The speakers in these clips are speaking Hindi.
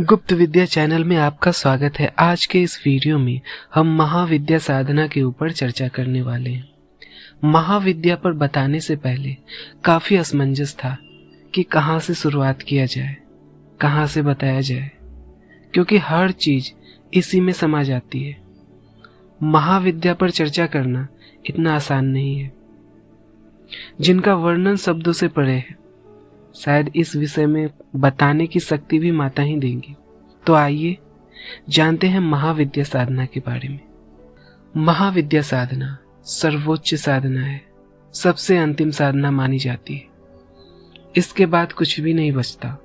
गुप्त विद्या चैनल में आपका स्वागत है। आज के इस वीडियो में हम महाविद्या साधना के ऊपर चर्चा करने वाले हैं। महाविद्या पर बताने से पहले काफी असमंजस था कि कहाँ से शुरुआत किया जाए, कहाँ से बताया जाए, क्योंकि हर चीज इसी में समा जाती है। महाविद्या पर चर्चा करना इतना आसान नहीं है। जिनका वर्णन शब्दों से परे है, शायद इस विषय में बताने की शक्ति भी माता ही देंगी। तो आइए जानते हैं महाविद्या साधना के बारे में। महाविद्या साधना सर्वोच्च साधना है, सबसे अंतिम साधना मानी जाती है। इसके बाद कुछ भी नहीं बचता,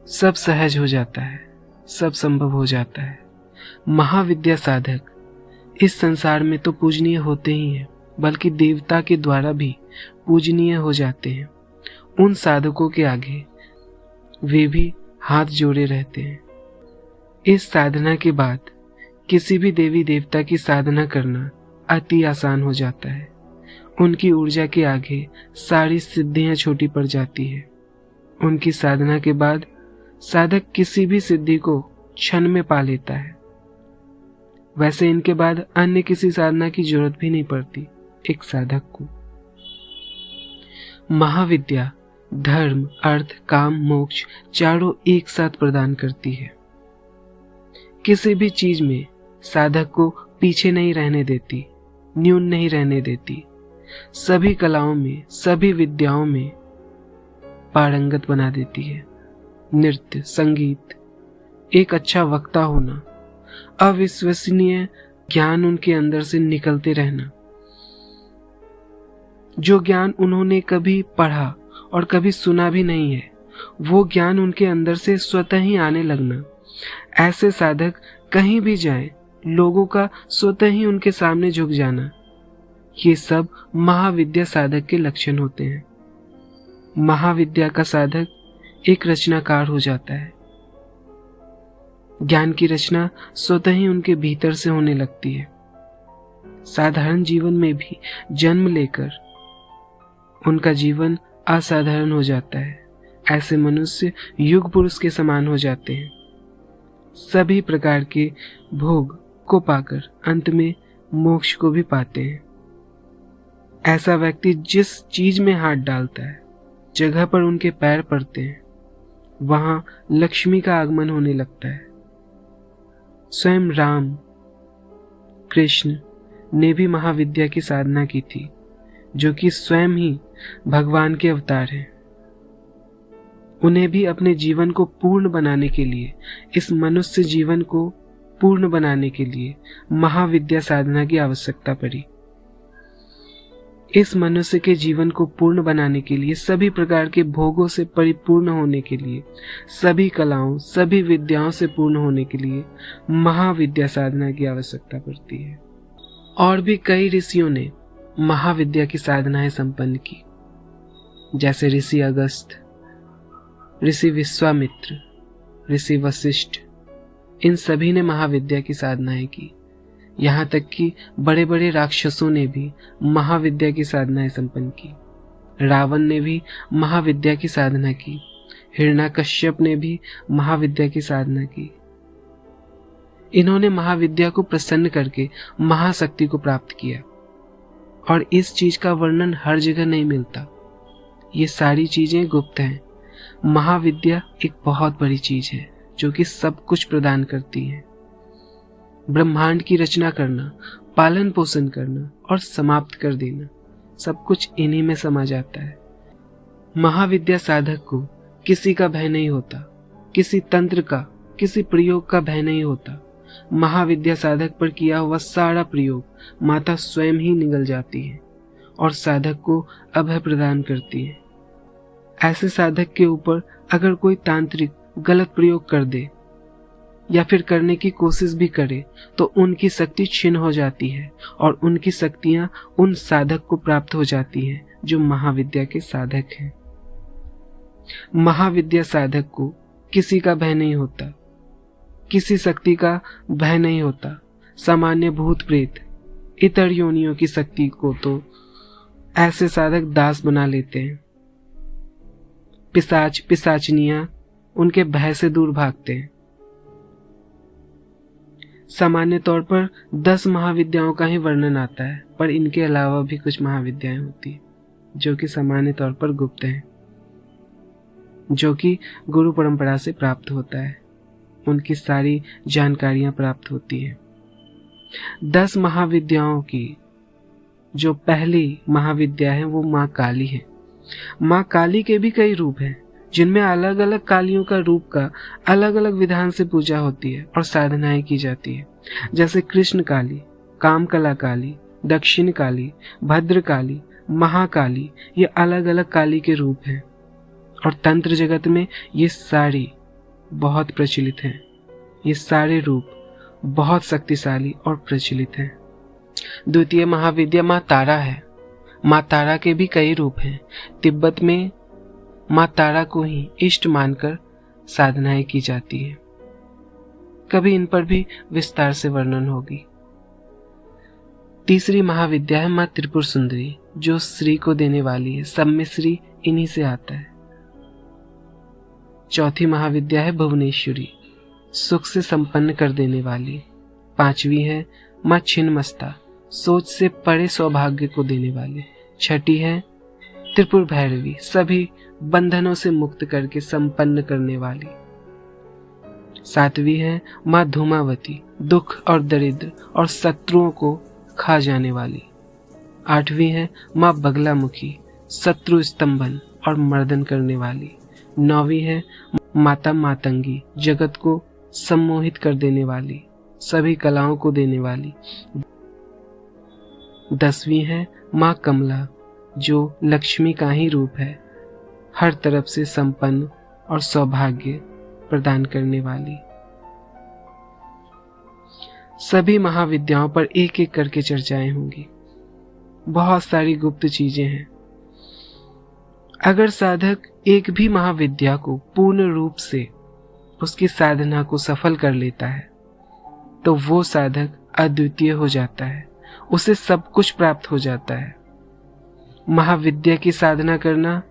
सब सहज हो जाता है, सब संभव हो जाता है। महाविद्या साधक इस संसार में तो पूजनीय होते ही हैं, बल्कि देवता के द्वारा भी पूजनीय हो जाते हैं। उन साधकों के आगे वे भी हाथ जोड़े रहते हैं। इस साधना के बाद किसी भी देवी देवता की साधना करना अति आसान हो जाता है। उनकी ऊर्जा के आगे सारी सिद्धियां छोटी पड़ जाती है। उनकी साधना के बाद साधक किसी भी सिद्धि को क्षण में पा लेता है। वैसे इनके बाद अन्य किसी साधना की जरूरत भी नहीं पड़ती एक साधक को। महाविद्या धर्म, अर्थ, काम, मोक्ष चारों एक साथ प्रदान करती है। किसी भी चीज में साधक को पीछे नहीं रहने देती, न्यून नहीं रहने देती। सभी कलाओं में, सभी विद्याओं में पारंगत बना देती है। नृत्य, संगीत, एक अच्छा वक्ता होना, अविश्वसनीय ज्ञान उनके अंदर से निकलते रहना। जो ज्ञान उन्होंने कभी पढ़ा और कभी सुना भी नहीं है, वो ज्ञान उनके अंदर से स्वतः ही आने लगना। ऐसे साधक कहीं भी जाएं, लोगों का स्वतः ही उनके सामने झुक जाना, ये सब महाविद्या साधक के लक्षण होते हैं। महाविद्या का साधक एक रचनाकार हो जाता है। ज्ञान की रचना स्वतः ही उनके भीतर से होने लगती है। साधारण जीवन में भी जन्म लेकर उनका जीवन असाधारण हो जाता है। ऐसे मनुष्य युग पुरुष के समान हो जाते हैं। सभी प्रकार के भोग को पाकर अंत में मोक्ष को भी पाते हैं। ऐसा व्यक्ति जिस चीज में हाथ डालता है, जगह पर उनके पैर पड़ते हैं, वहां लक्ष्मी का आगमन होने लगता है। स्वयं राम कृष्ण ने भी महाविद्या की साधना की थी, जो कि स्वयं ही भगवान के अवतार हैं। उन्हें भी अपने जीवन को पूर्ण बनाने के लिए, इस मनुष्य जीवन को पूर्ण बनाने के लिए महाविद्या साधना की आवश्यकता पड़ी। इस मनुष्य के जीवन को पूर्ण बनाने के लिए, सभी प्रकार के भोगों से परिपूर्ण होने के लिए, सभी कलाओं, सभी विद्याओं से पूर्ण होने के लिए महाविद्या साधना की आवश्यकता पड़ती है। और भी कई ऋषियों ने महाविद्या की साधनाएं संपन्न की, जैसे ऋषि अगस्त्य, ऋषि विश्वामित्र, ऋषि वशिष्ठ। इन सभी ने महाविद्या की साधनाएं की। यहाँ तक कि बड़े बड़े राक्षसों ने भी महाविद्या की साधनाएं संपन्न की। रावण ने भी महाविद्या की साधना की। हिरण्यकश्यप ने भी महाविद्या की साधना की। इन्होंने महाविद्या को प्रसन्न करके महाशक्ति को प्राप्त किया। और इस चीज का वर्णन हर जगह नहीं मिलता। ये सारी चीजें गुप्त हैं। महाविद्या एक बहुत बड़ी चीज है, जो कि सब कुछ प्रदान करती है। ब्रह्मांड की रचना करना, पालन पोषण करना और समाप्त कर देना, सब कुछ इन्हीं में समा जाता है। महाविद्या साधक को किसी का भय नहीं होता, किसी तंत्र का, किसी प्रयोग का भय नहीं होता। महाविद्या साधक पर किया हुआ सारा प्रयोग माता स्वयं ही निगल जाती है और साधक को अभय प्रदान करती है। ऐसे साधक के ऊपर अगर कोई तांत्रिक गलत प्रयोग कर दे या फिर करने की कोशिश भी करे, तो उनकी शक्ति क्षीण हो जाती है और उनकी शक्तियां उन साधक को प्राप्त हो जाती हैं जो महाविद्या के साधक हैं। महाविद्या साधक को किसी का भय नहीं होता, किसी शक्ति का भय नहीं होता। सामान्य भूत प्रेत, इतर योनियों की शक्ति को तो ऐसे साधक दास बना लेते हैं। पिशाच पिशाचनियां उनके भय से दूर भागते हैं। सामान्य तौर पर 10 महाविद्याओं का ही वर्णन आता है, पर इनके अलावा भी कुछ महाविद्याएं होती हैं जो कि सामान्य तौर पर गुप्त हैं, जो कि गुरु परंपरा से प्राप्त होता है। उनकी सारी जानकारियां प्राप्त होती हैं। 10 महाविद्याओं की जो पहली महाविद्या है वो माँ काली है। माँ काली के भी कई रूप हैं, जिनमें अलग अलग कालियों का रूप का अलग अलग विधान से पूजा होती है और साधनाएं की जाती है। जैसे कृष्ण काली, कामकला काली, दक्षिण काली, भद्र काली, महाकाली, ये अलग अलग काली के रूप हैं और तंत्र जगत में ये सारी बहुत प्रचलित हैं। ये सारे रूप बहुत शक्तिशाली और प्रचलित हैं। द्वितीय महाविद्या माँ तारा है। माँ तारा के भी कई रूप हैं। तिब्बत में माँ तारा को ही इष्ट मानकर साधनाएं की जाती है। कभी इन पर भी विस्तार से वर्णन होगी। तीसरी महाविद्या है माँ त्रिपुर सुंदरी, जो श्री को देने वाली है। सब में श्री इन्हीं से आता है। चौथी महाविद्या है भुवनेश्वरी, सुख से संपन्न कर देने वाली। पांचवी है माँ छिन्नमस्ता, सोच से परे सौभाग्य को देने वाले। छठी है त्रिपुर भैरवी, सभी बंधनों से मुक्त करके संपन्न करने वाली। सातवीं है माँ धूमावती, दुख और दरिद्र और शत्रुओं को खा जाने वाली। आठवीं है माँ बगलामुखी, शत्रु स्तंभन और मर्दन करने वाली। नौवीं है माता मातंगी, जगत को सम्मोहित कर देने वाली, सभी कलाओं को देने वाली। 10वीं है माँ कमला, जो लक्ष्मी का ही रूप है, हर तरफ से संपन्न और सौभाग्य प्रदान करने वाली। सभी महाविद्याओं पर एक एक करके चर्चाएं होंगी। बहुत सारी गुप्त चीजें हैं। अगर साधक एक भी महाविद्या को पूर्ण रूप से उसकी साधना को सफल कर लेता है तो वो साधक अद्वितीय हो जाता है, उसे सब कुछ प्राप्त हो जाता है। महाविद्या की साधना करना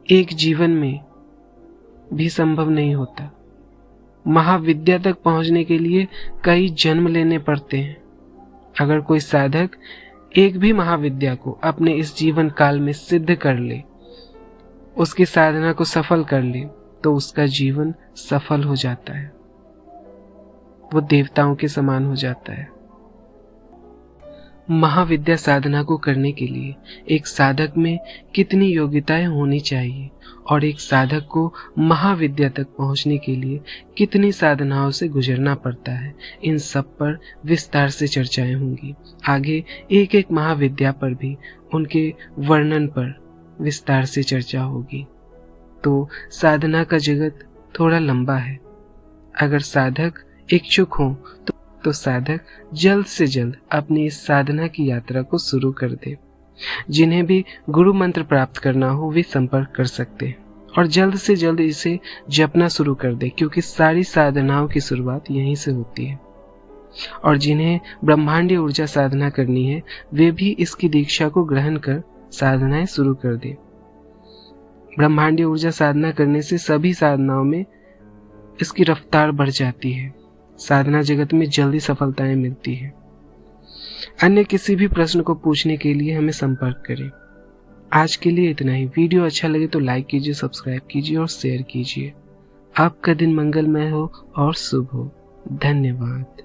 एक जीवन में भी संभव नहीं होता। महाविद्या तक पहुंचने के लिए कई जन्म लेने पड़ते हैं। अगर कोई साधक एक भी महाविद्या को अपने इस जीवन काल में सिद्ध कर ले, उसकी साधना को सफल कर ले, तो उसका जीवन सफल हो जाता है। वो देवताओं के समान हो जाता है। महाविद्या साधना को करने के लिए एक साधक में कितनी योग्यताएं होनी चाहिए और एक साधक को महाविद्या तक पहुंचने के लिए कितनी साधनाओं से गुजरना पड़ता है, इन सब पर विस्तार से चर्चाएं होंगी। आगे एक एक महाविद्या पर भी उनके वर्णन पर विस्तार से चर्चा होगी। तो साधना का जगत थोड़ा लंबा है। अगर साधक इच्छुक हो तो साधक जल्द से जल्द अपनी इस साधना की यात्रा को शुरू कर दे। जिन्हें भी गुरु मंत्र प्राप्त करना हो वे संपर्क कर सकते हैं और जल्द से जल्द इसे जपना शुरू कर दे, क्योंकि सारी साधनाओं की शुरुआत यहीं से होती है। और जिन्हें ब्रह्मांडीय ऊर्जा साधना करनी है वे भी इसकी दीक्षा को ग्रहण कर साधनाएं शुरू कर दे। ब्रह्मांडीय ऊर्जा साधना करने से सभी साधनाओं में इसकी रफ्तार बढ़ जाती है। साधना जगत में जल्दी सफलताएं मिलती है। अन्य किसी भी प्रश्न को पूछने के लिए हमें संपर्क करें। आज के लिए इतना ही। वीडियो अच्छा लगे तो लाइक कीजिए, सब्सक्राइब कीजिए और शेयर कीजिए। आपका दिन मंगलमय हो और शुभ हो। धन्यवाद।